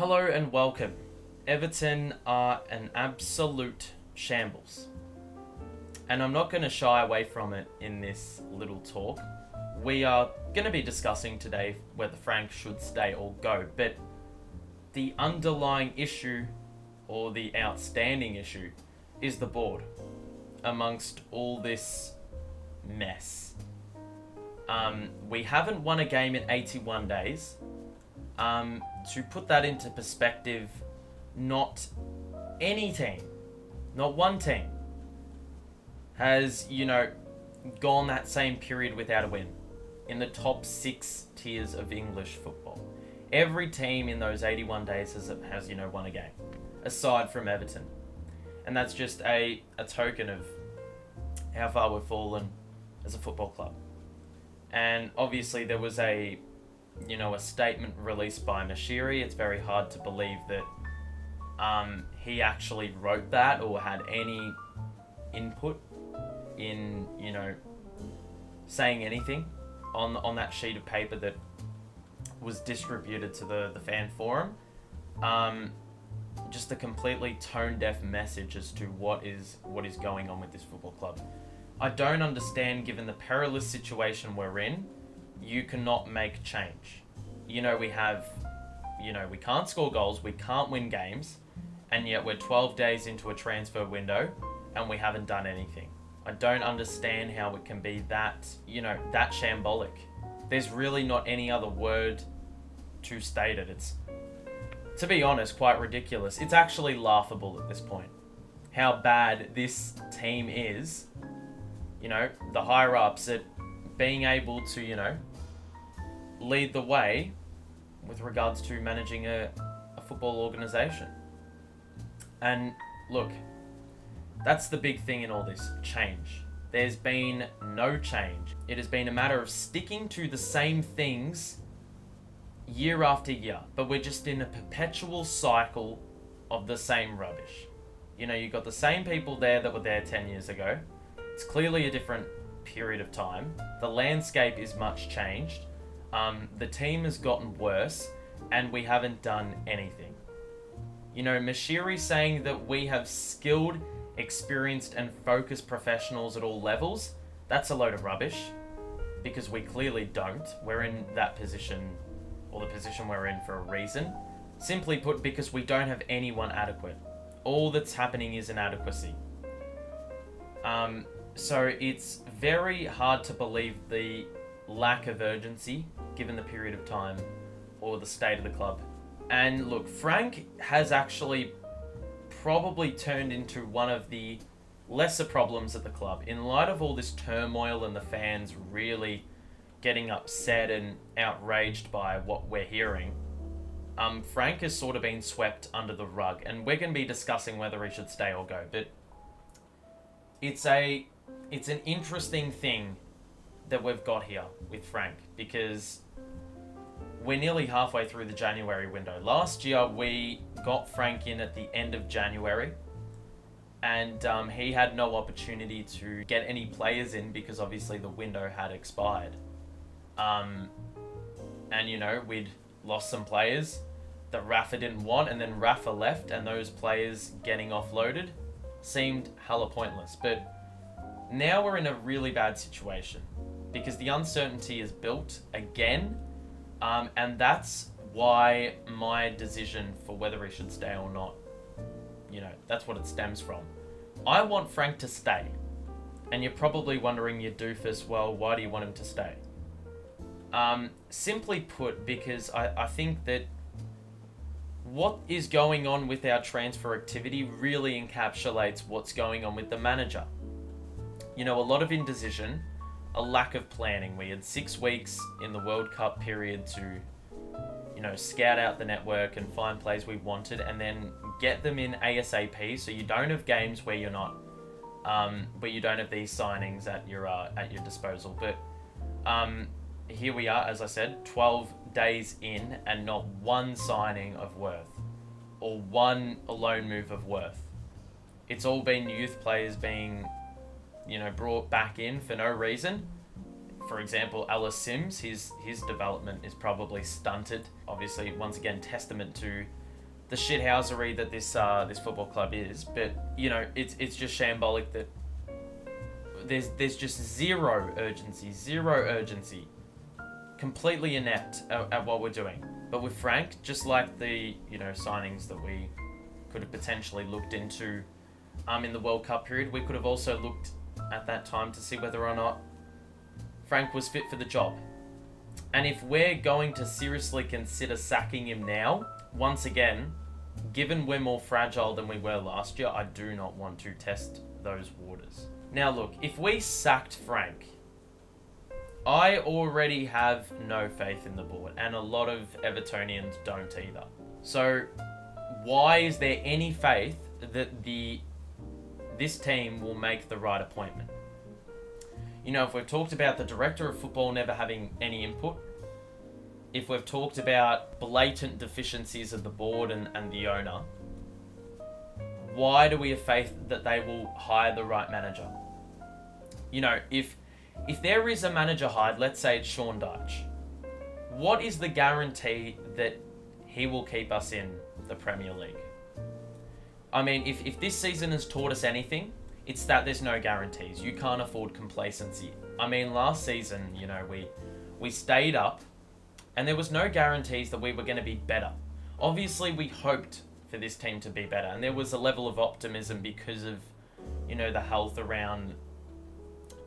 Hello and welcome. Everton are an absolute shambles. And I'm not going to shy away from it in this little talk. We are going to be discussing today whether Frank should stay or go, but the underlying issue or the outstanding issue is the board amongst all this mess. We haven't won a game in 81 days. To put that into perspective, not any team, not one team, has, gone that same period without a win in the top 6 tiers of English football. Every team in those 81 days has won a game, aside from Everton. And that's just a token of how far we've fallen as a football club. And obviously there was a statement released by Moshiri. It's very hard to believe that he actually wrote that or had any input in, saying anything on that sheet of paper that was distributed to the fan forum. Just a completely tone-deaf message as to what is going on with this football club. I don't understand, given the perilous situation we're in, you cannot make change. We can't score goals, we can't win games, and yet we're 12 days into a transfer window and we haven't done anything. I don't understand how it can be that shambolic. There's really not any other word to state it. It's, to be honest, quite ridiculous. It's actually laughable at this point how bad this team is. The higher ups at being able to, lead the way with regards to managing a football organisation. And look, that's the big thing in all this, change. There's been no change. It has been a matter of sticking to the same things year after year, but we're just in a perpetual cycle of the same rubbish. You've got the same people there that were there 10 years ago. It's clearly a different period of time. The landscape is much changed. The team has gotten worse, and we haven't done anything. Moshiri saying that we have skilled, experienced, and focused professionals at all levels, that's a load of rubbish, because we clearly don't. We're in that position, or the position we're in, for a reason. Simply put, because we don't have anyone adequate. All that's happening is inadequacy. So it's very hard to believe the lack of urgency given the period of time or the state of the club. And look, Frank has actually probably turned into one of the lesser problems at the club. In light of all this turmoil and the fans really getting upset and outraged by what we're hearing, Frank has sort of been swept under the rug, and we're going to be discussing whether he should stay or go. But it's an interesting thing that we've got here with Frank, because we're nearly halfway through the January window. Last year we got Frank in at the end of January, and he had no opportunity to get any players in because obviously the window had expired. And we'd lost some players that Rafa didn't want, and then Rafa left, and those players getting offloaded seemed hella pointless. But now we're in a really bad situation because the uncertainty is built again, and that's why my decision for whether he should stay or not, that's what it stems from. I want Frank to stay, and you're probably wondering, you doofus, well, why do you want him to stay? Simply put, because I think that what is going on with our transfer activity really encapsulates what's going on with the manager. A lot of indecision, a lack of planning. We had 6 weeks in the World Cup period to, scout out the network and find players we wanted, and then get them in ASAP, so you don't have games where you're not, where you don't have these signings at your disposal. But here we are, as I said, 12 days in, and not one signing of worth, or one loan move of worth. It's all been youth players being brought back in for no reason. For example, Ellis Sims, his development is probably stunted. Obviously, once again, testament to the shithousery that this football club is. But it's just shambolic that there's just zero urgency, completely inept at what we're doing. But with Frank, just like the signings that we could have potentially looked into in the World Cup period, we could have also looked at that time to see whether or not Frank was fit for the job. And if we're going to seriously consider sacking him now, once again, given we're more fragile than we were last year, I do not want to test those waters. Now look, if we sacked Frank, I already have no faith in the board, and a lot of Evertonians don't either. So why is there any faith that this team will make the right appointment? If we've talked about the director of football never having any input, if we've talked about blatant deficiencies of the board and the owner, why do we have faith that they will hire the right manager? If there is a manager hired, let's say it's Sean Dyche, what is the guarantee that he will keep us in the Premier League? I mean, if this season has taught us anything, it's that there's no guarantees. You can't afford complacency. I mean, last season, we stayed up, and there was no guarantees that we were going to be better. Obviously, we hoped for this team to be better, and there was a level of optimism because of, the health around,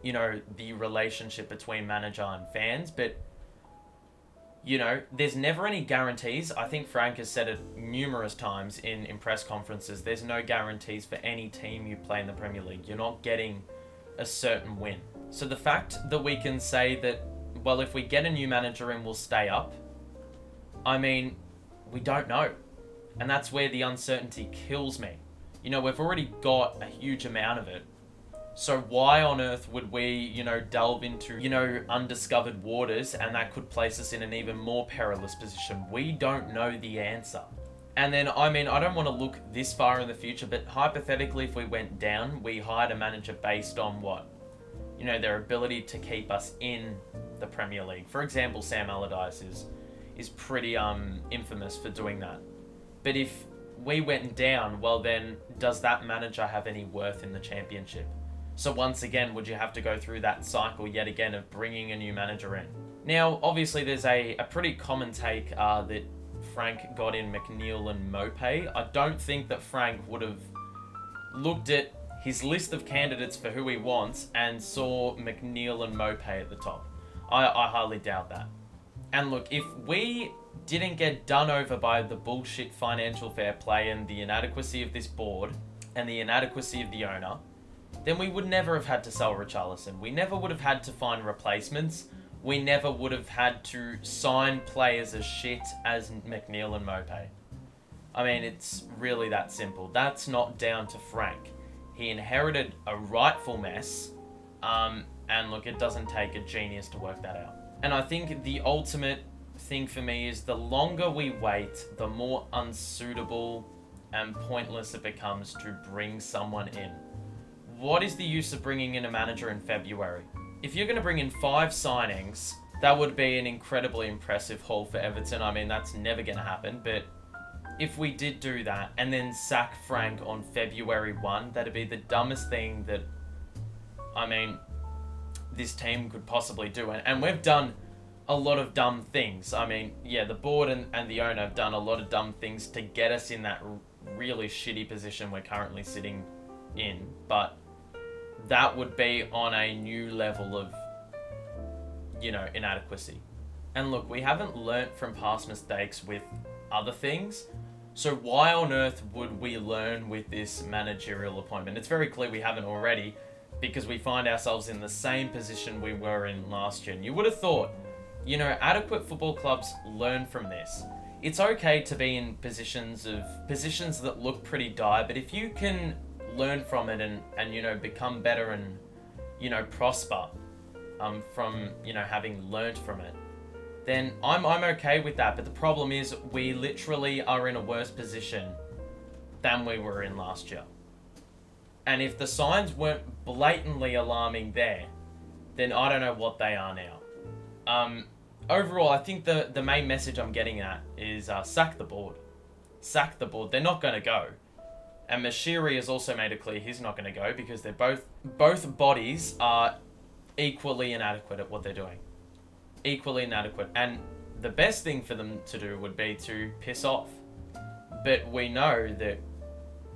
the relationship between manager and fans. But, there's never any guarantees. I think Frank has said it numerous times in press conferences. There's no guarantees for any team you play in the Premier League. You're not getting a certain win. So the fact that we can say that, well, if we get a new manager in, we'll stay up, I mean, we don't know. And that's where the uncertainty kills me. We've already got a huge amount of it. So why on earth would we, delve into, undiscovered waters, and that could place us in an even more perilous position? We don't know the answer. And then, I don't want to look this far in the future, but hypothetically, if we went down, we hired a manager based on what? Their ability to keep us in the Premier League. For example, Sam Allardyce is pretty infamous for doing that. But if we went down, well then, does that manager have any worth in the Championship? So once again, would you have to go through that cycle yet again of bringing a new manager in? Now, obviously, there's a pretty common take that Frank got in McNeil and Maupay. I don't think that Frank would have looked at his list of candidates for who he wants and saw McNeil and Maupay at the top. I highly doubt that. And look, if we didn't get done over by the bullshit financial fair play and the inadequacy of this board and the inadequacy of the owner, then we would never have had to sell Richarlison. We never would have had to find replacements. We never would have had to sign players as shit as McNeil and Maupay. I mean, it's really that simple. That's not down to Frank. He inherited a rightful mess, and look, it doesn't take a genius to work that out. And I think the ultimate thing for me is the longer we wait, the more unsuitable and pointless it becomes to bring someone in. What is the use of bringing in a manager in February? If you're going to bring in 5 signings, that would be an incredibly impressive haul for Everton. I mean, that's never going to happen, but if we did do that and then sack Frank on February 1, that'd be the dumbest thing that, this team could possibly do. And we've done a lot of dumb things. The board and the owner have done a lot of dumb things to get us in that really shitty position we're currently sitting in, but that would be on a new level of, inadequacy. And look, we haven't learnt from past mistakes with other things, so why on earth would we learn with this managerial appointment? It's very clear we haven't already, because we find ourselves in the same position we were in last year. And you would have thought, adequate football clubs learn from this. It's okay to be in positions that look pretty dire, but if you can learn from it and become better and prosper from having learnt from it, then I'm okay with that. But the problem is we literally are in a worse position than we were in last year. And if the signs weren't blatantly alarming there, then I don't know what they are now. Overall, I think the main message I'm getting at is sack the board. sack the board. They're not going to go. And Moshiri has also made it clear he's not going to go because they're both bodies are equally inadequate at what they're doing. Equally inadequate. And the best thing for them to do would be to piss off. But we know that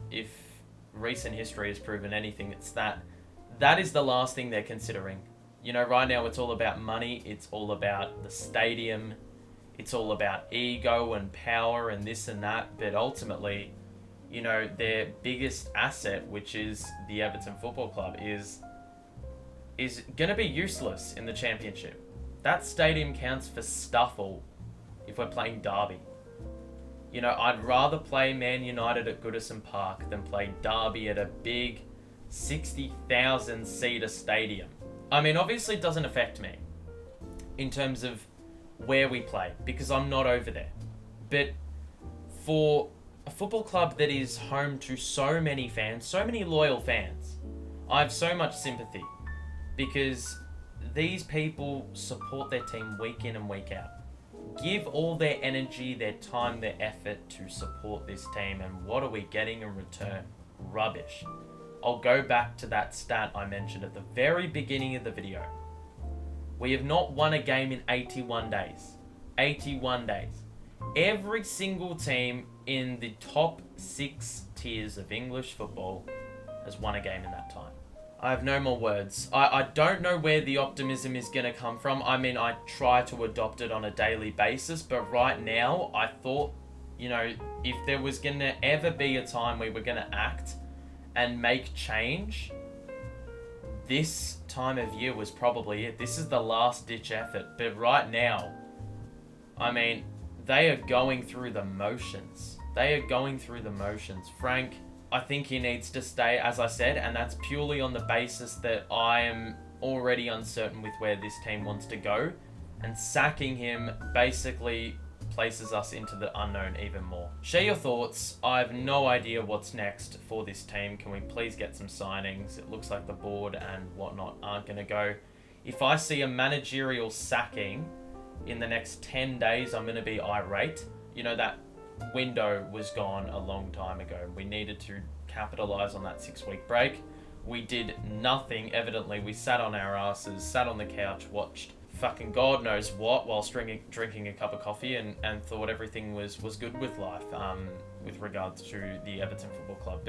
if recent history has proven anything, it's that is the last thing they're considering. You know, right now it's all about money, it's all about the stadium, it's all about ego and power and this and that, but ultimately, you know, their biggest asset, which is the Everton Football Club, is going to be useless in the Championship. That stadium counts for stuff all if we're playing Derby. You know, I'd rather play Man United at Goodison Park than play Derby at a big 60,000 seater stadium. I mean, obviously it doesn't affect me in terms of where we play because I'm not over there. But for a football club that is home to so many fans, so many loyal fans, I have so much sympathy because these people support their team week in and week out. Give all their energy, their time, their effort to support this team, and what are we getting in return? Rubbish. I'll go back to that stat I mentioned at the very beginning of the video. We have not won a game in 81 days. 81 days. Every single team in the top 6 tiers of English football has won a game in that time. I have no more words. I don't know where the optimism is going to come from. I mean, I try to adopt it on a daily basis, but right now, I thought, you know, if there was going to ever be a time we were going to act and make change, this time of year was probably it. This is the last ditch effort. But right now, I mean, they are going through the motions. They are going through the motions. Frank, I think he needs to stay, as I said, and that's purely on the basis that I am already uncertain with where this team wants to go, and sacking him basically places us into the unknown even more. Share your thoughts. I have no idea what's next for this team. Can we please get some signings? It looks like the board and whatnot aren't going to go. If I see a managerial sacking in the next 10 days, I'm going to be irate. You know, that window was gone a long time ago. We needed to capitalize on that 6-week break. We did nothing. Evidently, we sat on our asses, sat on the couch, watched fucking God knows what whilst drinking a cup of coffee and thought everything was good with life with regards to the Everton Football Club,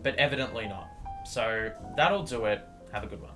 but evidently not. So that'll do it. Have a good one.